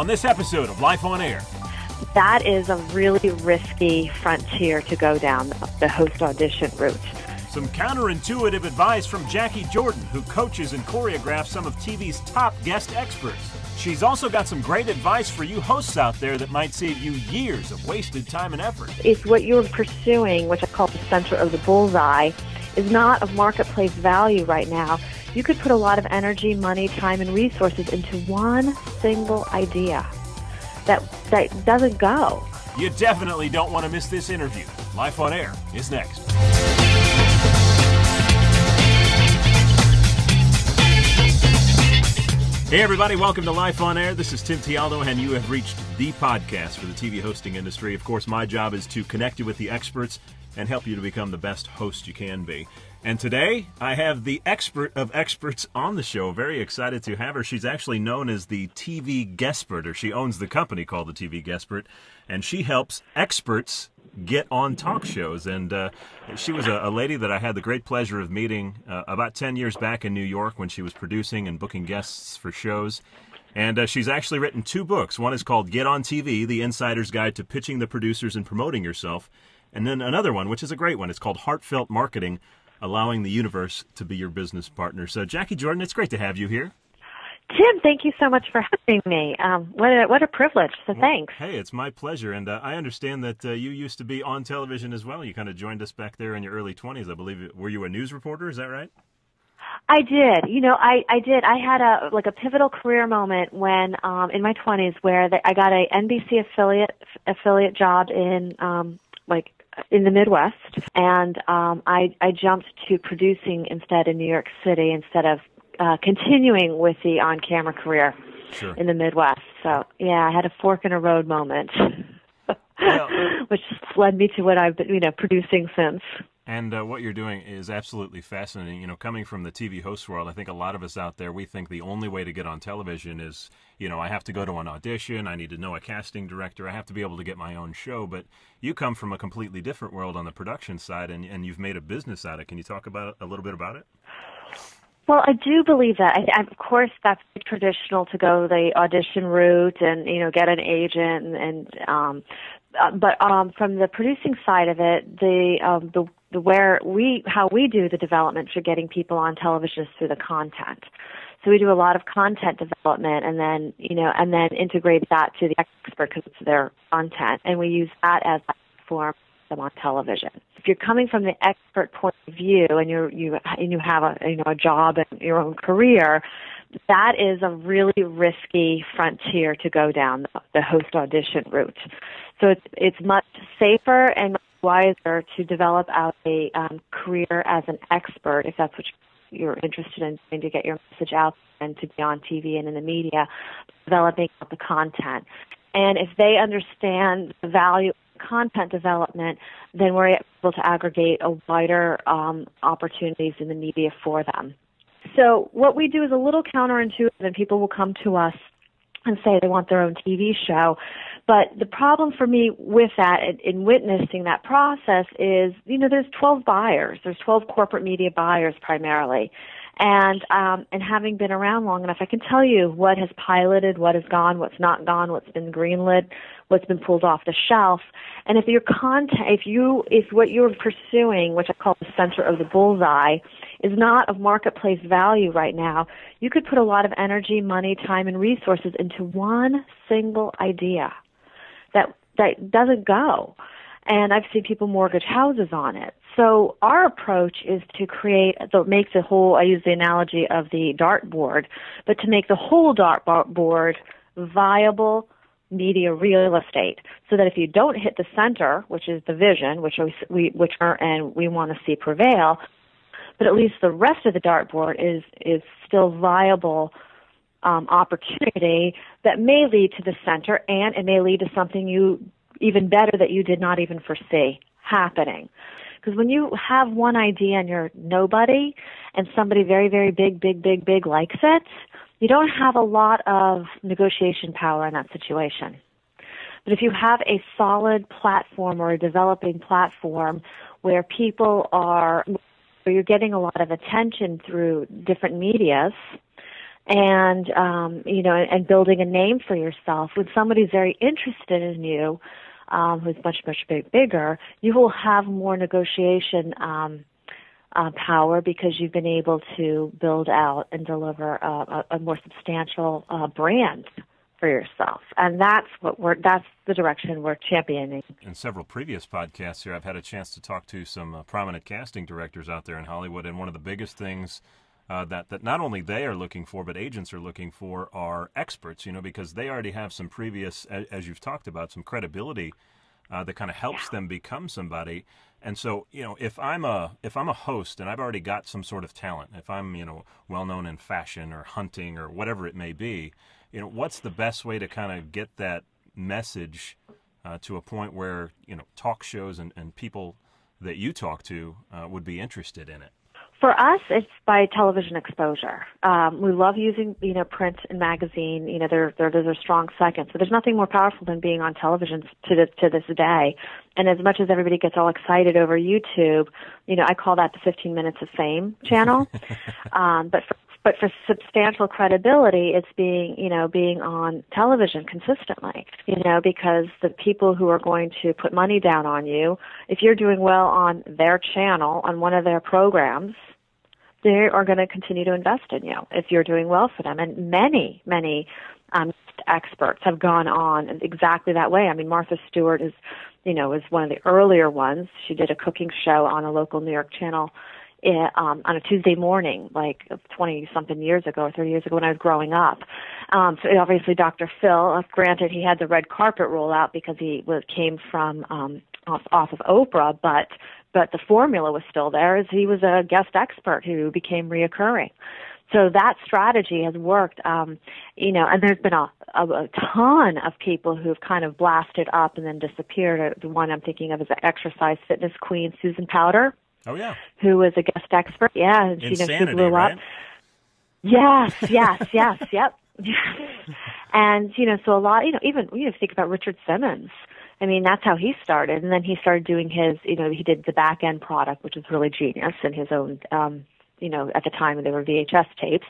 on this episode of Life on Air. That is a really risky frontier to go down, the host audition route. Some counterintuitive advice from Jacquie Jordan, who coaches and choreographs some of TV's top guest experts. She's also got some great advice for you hosts out there that might save you years of wasted time and effort. If what you're pursuing, which I call the center of the bullseye, is not of marketplace value right now, you could put a lot of energy, money, time, and resources into one single idea that doesn't go. You definitely don't want to miss this interview. Life on Air is next. Hey everybody, welcome to Life on Air. This is Tim Tialdo, and you have reached the podcast for the TV hosting industry. Of course, my job is to connect you with the experts and help you to become the best host you can be. And today, I have the expert of experts on the show. Very excited to have her. She's actually known as the TV Guestpert, or she owns the company called the TV Guestpert, and she helps experts get on talk shows. And she was a lady that I had the great pleasure of meeting about 10 years back in New York when she was producing and booking guests for shows. And she's actually written 2 books. One is called Get on TV, The Insider's Guide to Pitching the Producers and Promoting Yourself. And then another one, which is a great one. It's called Heartfelt Marketing, Allowing the Universe to Be Your Business Partner. So, Jacquie Jordan, it's great to have you here. Tim, thank you so much for having me. What a privilege, so thanks. Hey, it's my pleasure. And I understand that you used to be on television as well. You kind of joined us back there in your early 20s, I believe. Were you a news reporter? Is that right? I did. I did. I had a pivotal career moment when in my 20s where I got a NBC affiliate job in in the Midwest, and I jumped to producing instead in New York City instead of continuing with the on-camera career in the Midwest. So, yeah, I had a fork-in-a-road moment, which led me to what I've been producing since. And what you're doing is absolutely fascinating. Coming from the TV host world, I think a lot of us out there, we think the only way to get on television is, I have to go to an audition, I need to know a casting director, I have to be able to get my own show. But you come from a completely different world on the production side, and you've made a business out of it. Can you talk about a little bit about it? Well, I do believe that. Of course, that's traditional to go the audition route and, get an agent but from the producing side of it, how we do the development for getting people on television is through the content. So we do a lot of content development and then integrate that to the expert because it's their content, and we use that as a platform them on television. If you're coming from the expert point of view and you have a job and your own career, that is a really risky frontier to go down, the host audition route. So it's much safer and much wiser to develop out a career as an expert, if that's what you're interested in, to get your message out and to be on TV and in the media, developing out the content. And if they understand the value of content development, then we're able to aggregate a wider opportunities in the media for them. So what we do is a little counterintuitive, and people will come to us and say they want their own TV show. But the problem for me with that, in witnessing that process, is, there's 12 buyers. There's 12 corporate media buyers primarily. And having been around long enough, I can tell you what has piloted, what has gone, what's not gone, what's been greenlit, what's been pulled off the shelf. And if your content, if what you're pursuing, which I call the center of the bullseye, is not of marketplace value right now, you could put a lot of energy, money, time, and resources into one single idea that doesn't go. And I've seen people mortgage houses on it. So our approach is to make the whole, I use the analogy of the dartboard, but to make the whole dartboard viable media real estate, so that if you don't hit the center, which is the vision, which we want to see prevail, but at least the rest of the dartboard is still viable opportunity that may lead to the center, and it may lead to something even better that you did not even foresee happening. Because when you have one idea and you're nobody, and somebody very, very big likes it, you don't have a lot of negotiation power in that situation. But if you have a solid platform or a developing platform where where you're getting a lot of attention through different medias, and and building a name for yourself. When somebody's very interested in you, who's much bigger, you will have more negotiation power because you've been able to build out and deliver a more substantial brand for yourself, and that's the direction we're championing. In several previous podcasts here, I've had a chance to talk to some prominent casting directors out there in Hollywood, and one of the biggest things that not only they are looking for, but agents are looking for are experts, because they already have some previous, as you've talked about, some credibility that kind of helps them become somebody. And so, if I'm a host and I've already got some sort of talent, if I'm, well known in fashion or hunting or whatever it may be, what's the best way to kind of get that message to a point where, talk shows and people that you talk to would be interested in it? For us, it's by television exposure. We love using, print and magazine. Those are strong seconds. So there's nothing more powerful than being on television to this day. And as much as everybody gets all excited over YouTube, I call that the 15 Minutes of Fame channel. But for substantial credibility, it's being on television consistently, because the people who are going to put money down on you, if you're doing well on their channel, on one of their programs, they are going to continue to invest in you if you're doing well for them. And many experts have gone on exactly that way. I mean, Martha Stewart is one of the earlier ones. She did a cooking show on a local New York channel on a Tuesday morning, like 20-something years ago or 30 years ago when I was growing up. So obviously Dr. Phil, granted he had the red carpet rollout because he came from off of Oprah, but the formula was still there, as he was a guest expert who became reoccurring. So that strategy has worked, and there's been a ton of people who've kind of blasted up and then disappeared. The one I'm thinking of is the exercise fitness queen, Susan Powter. Oh, yeah. Who was a guest expert. Yeah. And Insanity, she blew right? up. Yes, yep. And, so a lot, even, think about Richard Simmons. I mean, that's how he started. And then he started doing his, he did the back end product, which was really genius, in his own, at the time they were VHS tapes.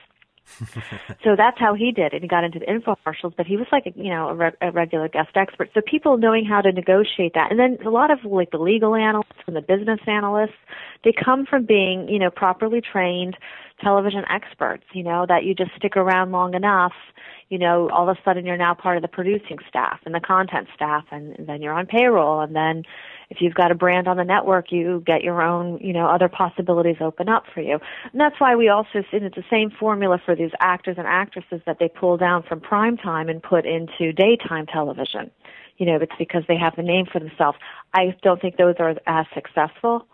So that's how he did it. He got into the infomercials, but he was like, a regular guest expert. So people knowing how to negotiate that. And then a lot of the legal analysts and the business analysts, they come from being, properly trained television experts, that you just stick around long enough, all of a sudden you're now part of the producing staff and the content staff, and then you're on payroll. And then if you've got a brand on the network, you get your own, other possibilities open up for you. And that's why we also, and it's the same formula for these actors and actresses that they pull down from prime time and put into daytime television. It's because they have the name for themselves. I don't think those are as successful,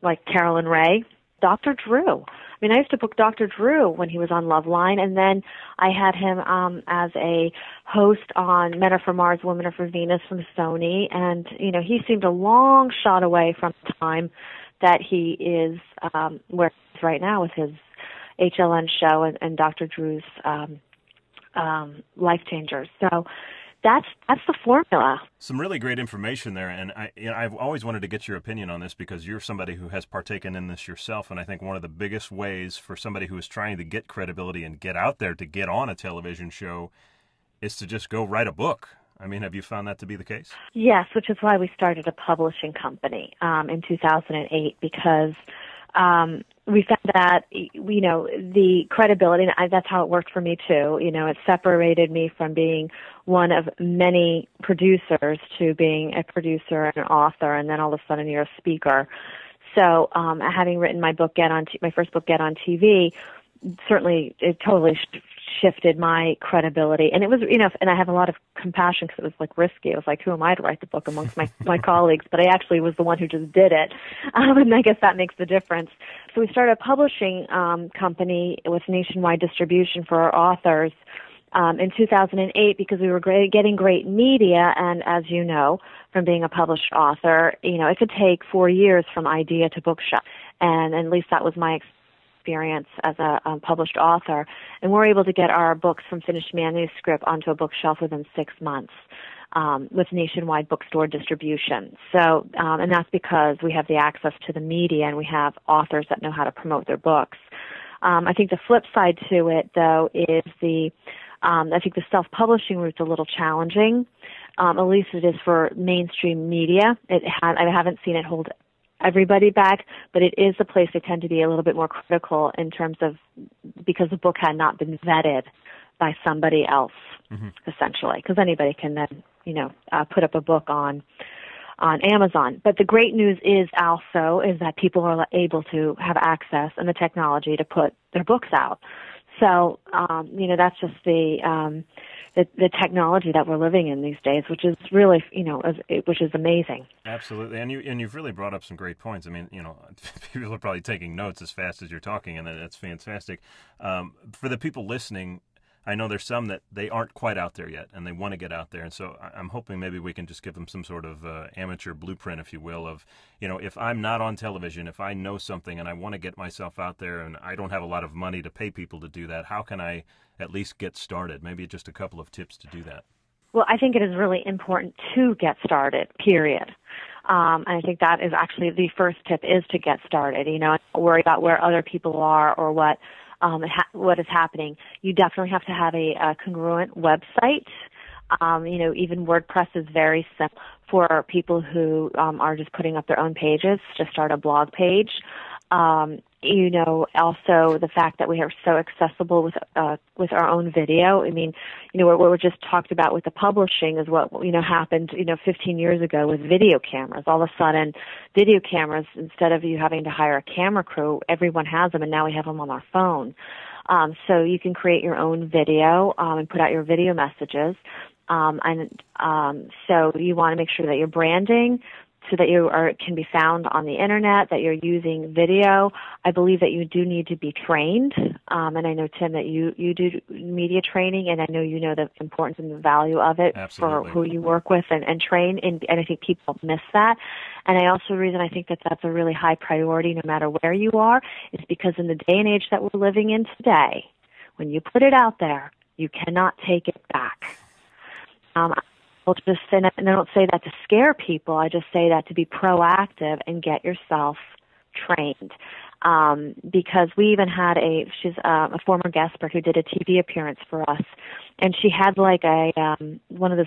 like Carolyn Ray. Dr. Drew. I mean, I used to book Dr. Drew when he was on Loveline, and then I had him as a host on Men Are From Mars, Women Are From Venus from Sony, and, he seemed a long shot away from the time that he is where he is right now with his HLN show and Dr. Drew's Life Changers. So that's the formula. Some really great information there, and I've always wanted to get your opinion on this because you're somebody who has partaken in this yourself, and I think one of the biggest ways for somebody who is trying to get credibility and get out there to get on a television show is to just go write a book. I mean, have you found that to be the case? Yes, which is why we started a publishing company in 2008, because we found that, the credibility, and that's how it worked for me too. It separated me from being one of many producers to being a producer and an author, and then all of a sudden you're a speaker. So, having written my book, my first book, Get on TV, certainly it totally shifted my credibility. And it was, and I have a lot of compassion because it was risky. I was like, who am I to write the book amongst my colleagues? But I actually was the one who just did it. And I guess that makes the difference. So we started a publishing company with nationwide distribution for our authors in 2008 because we were getting great media. And as you know, from being a published author, it could take 4 years from idea to bookshelf. And at least that was my experience as a published author, and we're able to get our books from finished manuscript onto a bookshelf within 6 months with nationwide bookstore distribution. So, and that's because we have the access to the media and we have authors that know how to promote their books. I think the flip side to it, though, is I think the self-publishing route's a little challenging. At least it is for mainstream media. I haven't seen it hold everybody back, but it is a place they tend to be a little bit more critical in terms of because the book had not been vetted by somebody else, essentially, because anybody can then, put up a book on Amazon. But the great news is that people are able to have access and the technology to put their books out. So, that's just the technology that we're living in these days, which is really, which is amazing. Absolutely, and you've really brought up some great points. I mean, people are probably taking notes as fast as you're talking, and that's fantastic. For the people listening, I know there's some that they aren't quite out there yet, and they want to get out there, and so I'm hoping maybe we can just give them some sort of amateur blueprint, if you will, of, if I'm not on television, if I know something and I want to get myself out there and I don't have a lot of money to pay people to do that, how can I at least get started? Maybe just a couple of tips to do that. Well, I think it is really important to get started, period. And I think that is actually the first tip is to get started, don't worry about where other people are or what is happening. You definitely have to have a congruent website. Even WordPress is very simple for people who are just putting up their own pages to start a blog page. Also the fact that we are so accessible with our own video. I mean, what we just talked about with the publishing is what, happened, 15 years ago with video cameras. All of a sudden, video cameras, instead of you having to hire a camera crew, everyone has them, and now we have them on our phone. So you can create your own video and put out your video messages. So you want to make sure that you're branding so that you can be found on the internet, that you're using video. I believe that you do need to be trained, and I know, Tim, that you do media training, and I know you know the importance and the value of it. Absolutely. For who you work with and train, and I think people miss that. And the reason I think that that's a really high priority no matter where you are is because in the day and age that we're living in today, when you put it out there, you cannot take it back. I'll just say that, and I don't say that to scare people. I just say that to be proactive and get yourself trained. Because we even had she's a former Guestpert who did a TV appearance for us, and she had like one of the,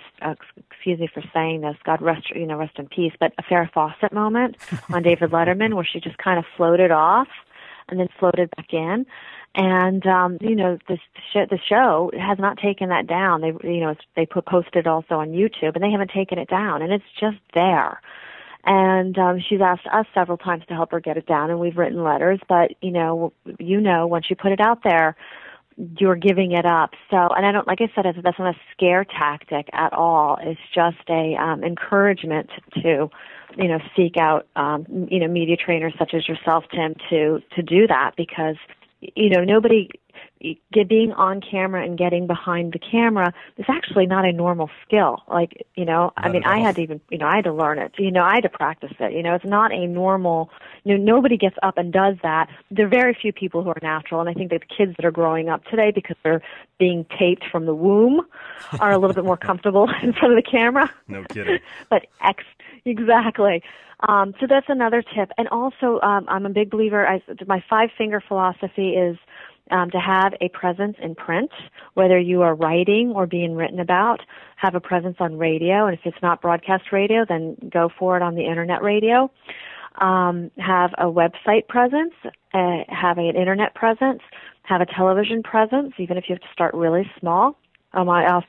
excuse me for saying this, God rest in peace, but a Farrah Fawcett moment on David Letterman where she just kind of floated off and then floated back in. And the show has not taken that down. They posted also on YouTube, and they haven't taken it down, and it's just there. And she's asked us several times to help her get it down, and we've written letters. But once you put it out there, you're giving it up. So, and I don't, like I said, that's not a scare tactic at all. It's just a encouragement to seek out media trainers such as yourself, Tim, to do that, because nobody being on camera and getting behind the camera is actually not a normal skill. Like, I had to I had to learn it. I had to practice it. It's not a normal, nobody gets up and does that. There are very few people who are natural, and I think that the kids that are growing up today, because they're being taped from the womb, are a little bit more comfortable in front of the camera. No kidding. But exactly. So that's another tip. And also, I'm a big believer, my 5-finger philosophy is to have a presence in print, whether you are writing or being written about. Have a presence on radio, and if it's not broadcast radio, then go for it on the internet radio. Have a website presence, have an internet presence, have a television presence, even if you have to start really small. I also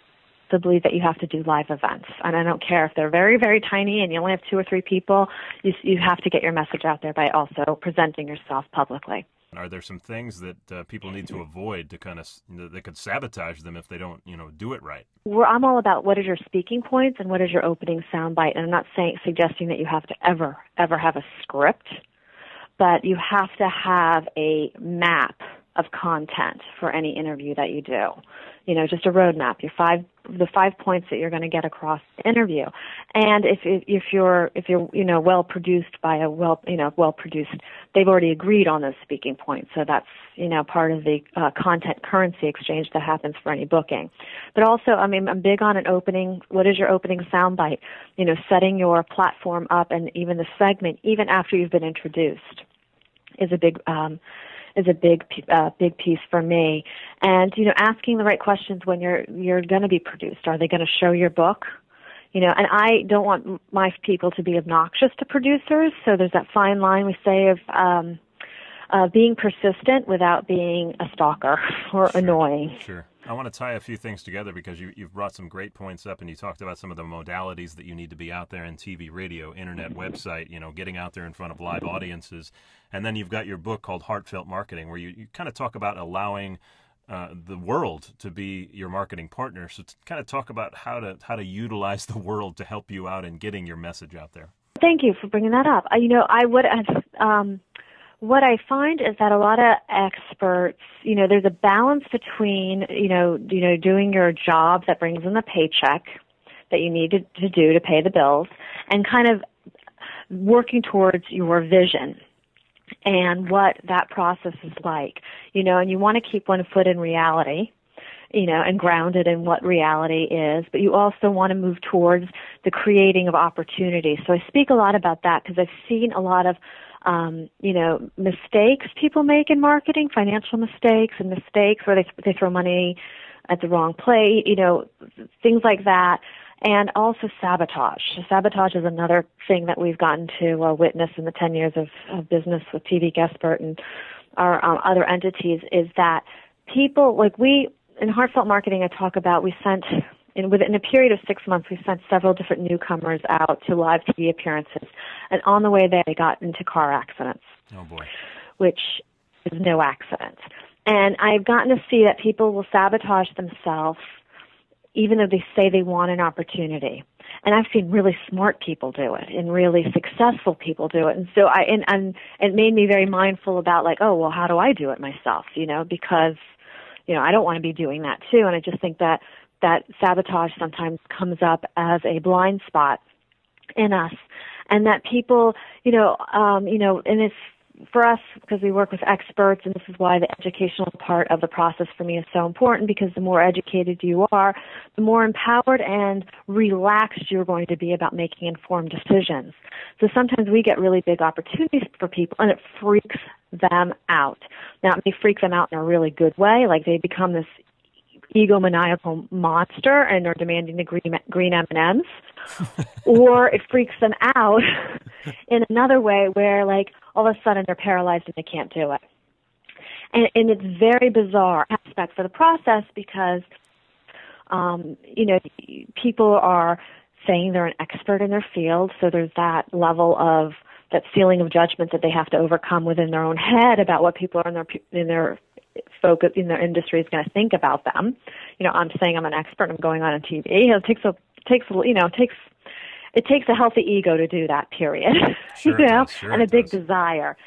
believe that you have to do live events, and I don't care if they're very, very tiny and you only have 2 or 3 people. You have to get your message out there by also presenting yourself publicly. Are there some things that people need to avoid to kind of that could sabotage them if they don't do it right? I'm all about what is your speaking points and what is your opening soundbite, and I'm not suggesting that you have to ever have a script, but you have to have a map of content for any interview that you do. Just a roadmap, the 5 points that you're going to get across the interview. And if you're well produced by a well produced, they've already agreed on those speaking points. So that's part of the content currency exchange that happens for any booking. But also, I'm big on an opening. What is your opening soundbite? Setting your platform up and even the segment, even after you've been introduced, is a big is a big piece for me. And, asking the right questions when you're going to be produced. Are they going to show your book? And I don't want my people to be obnoxious to producers, so there's that fine line we say of being persistent without being a stalker or annoying. Sure. I want to tie a few things together because you've brought some great points up, and you talked about some of the modalities that you need to be out there in TV, radio, internet, website, getting out there in front of live audiences. And then you've got your book called Heartfelt Marketing, where you kind of talk about allowing the world to be your marketing partner. So to kind of talk about how to utilize the world to help you out in getting your message out there. Thank you for bringing that up. What I find is that a lot of experts, there's a balance between, doing your job that brings in the paycheck that you need to do to pay the bills, and kind of working towards your vision and what that process is like, and you want to keep one foot in reality, and grounded in what reality is, but you also want to move towards the creating of opportunities. So I speak a lot about that because I've seen a lot of mistakes people make in marketing, financial mistakes and mistakes where they throw money at the wrong place, things like that. And also sabotage. Sabotage is another thing that we've gotten to witness in the 10 years of business with TV Guestpert and our other entities, is that people, in Heartfelt Marketing, I talk about within a period of 6 months, we sent several different newcomers out to live TV appearances. And on the way there, they got into car accidents. Oh, boy. Which is no accident. And I've gotten to see that people will sabotage themselves even though they say they want an opportunity. And I've seen really smart people do it and really successful people do it. And so it made me very mindful about how do I do it myself, because, I don't want to be doing that too. And I just think that sabotage sometimes comes up as a blind spot in us, and that people, and it's for us because we work with experts, and this is why the educational part of the process for me is so important, because the more educated you are, the more empowered and relaxed you're going to be about making informed decisions. So sometimes we get really big opportunities for people, and it freaks them out. Now, it may freak them out in a really good way, like they become this egomaniacal monster and are demanding the green M&Ms, or it freaks them out in another way where all of a sudden they're paralyzed and they can't do it. And it's very bizarre aspect for the process because, people are saying they're an expert in their field, so there's that level of that feeling of judgment that they have to overcome within their own head about what people are in their focus in their industry is going to think about them. I'm saying I'm an expert. I'm going on TV. It takes a healthy ego to do that. Period. Sure, and a big desire.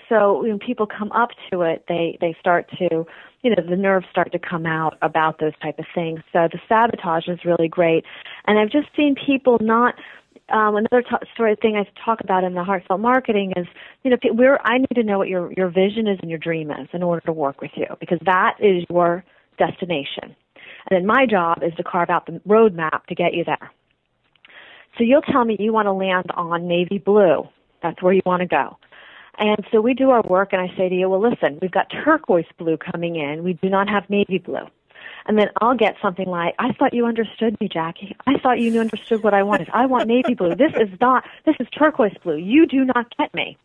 So when people come up to it, they start to, the nerves start to come out about those type of things. So the sabotage is really great, and I've just seen people not. Another thing I talk about in the Heartfelt Marketing is, I need to know what your vision is and your dream is in order to work with you, because that is your destination. And then my job is to carve out the roadmap to get you there. So you'll tell me you want to land on navy blue. That's where you want to go. And so we do our work, and I say to you, well, listen, we've got turquoise blue coming in. We do not have navy blue. And then I'll get something like, I thought you understood me, Jackie. I thought you understood what I wanted. I want navy blue. This is turquoise blue. You do not get me.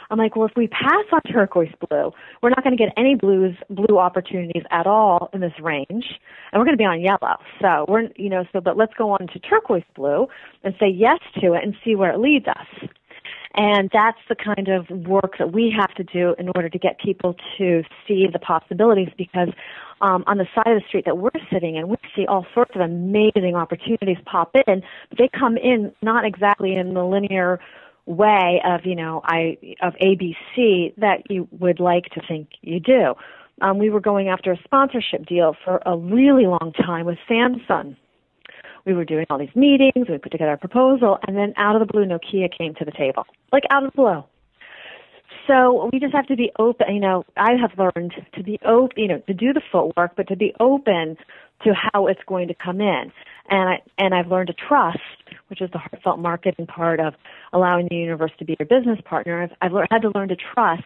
I'm like, well, if we pass on turquoise blue, we're not going to get any blue opportunities at all in this range, and we're going to be on yellow. So but let's go on to turquoise blue and say yes to it and see where it leads us. And that's the kind of work that we have to do in order to get people to see the possibilities, because on the side of the street that we're sitting in, we see all sorts of amazing opportunities pop in. But they come in not exactly in the linear way of, of ABC that you would like to think you do. We were going after a sponsorship deal for a really long time with Samsung. We were doing all these meetings, we put together a proposal, and then out of the blue, Nokia came to the table. Out of the blue. So we just have to be open. I have learned to be open, to do the footwork, but to be open to how it's going to come in. And I've learned to trust, which is the heartfelt marketing part of allowing the universe to be your business partner. I've had to learn to trust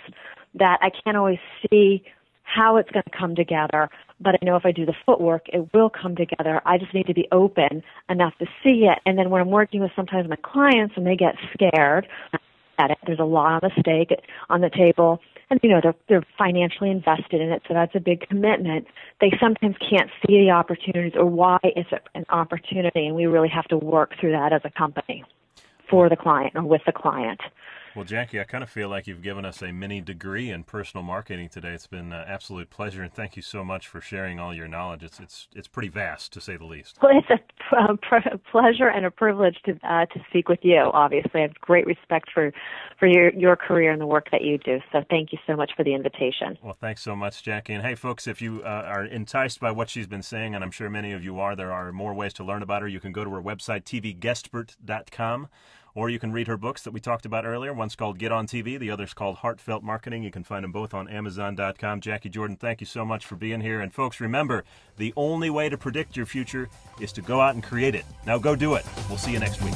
that I can't always see how it's going to come together, but I know if I do the footwork, it will come together. I just need to be open enough to see it. And then when I'm working with sometimes my clients and they get scared at it, there's a lot of stake on the table, and they're financially invested in it, so that's a big commitment. They sometimes can't see the opportunities or why it's an opportunity, and we really have to work through that as a company for the client or with the client. Well, Jackie, I kind of feel like you've given us a mini degree in personal marketing today. It's been an absolute pleasure, and thank you so much for sharing all your knowledge. It's pretty vast, to say the least. Well, it's a pleasure and a privilege to speak with you. Obviously, I have great respect for your career and the work that you do. So thank you so much for the invitation. Well, thanks so much, Jackie. And hey, folks, if you are enticed by what she's been saying, and I'm sure many of you are, there are more ways to learn about her. You can go to her website, tvguestpert.com. Or you can read her books that we talked about earlier. One's called Get on TV. The other's called Heartfelt Marketing. You can find them both on Amazon.com. Jacquie Jordan, thank you so much for being here. And folks, remember, the only way to predict your future is to go out and create it. Now go do it. We'll see you next week.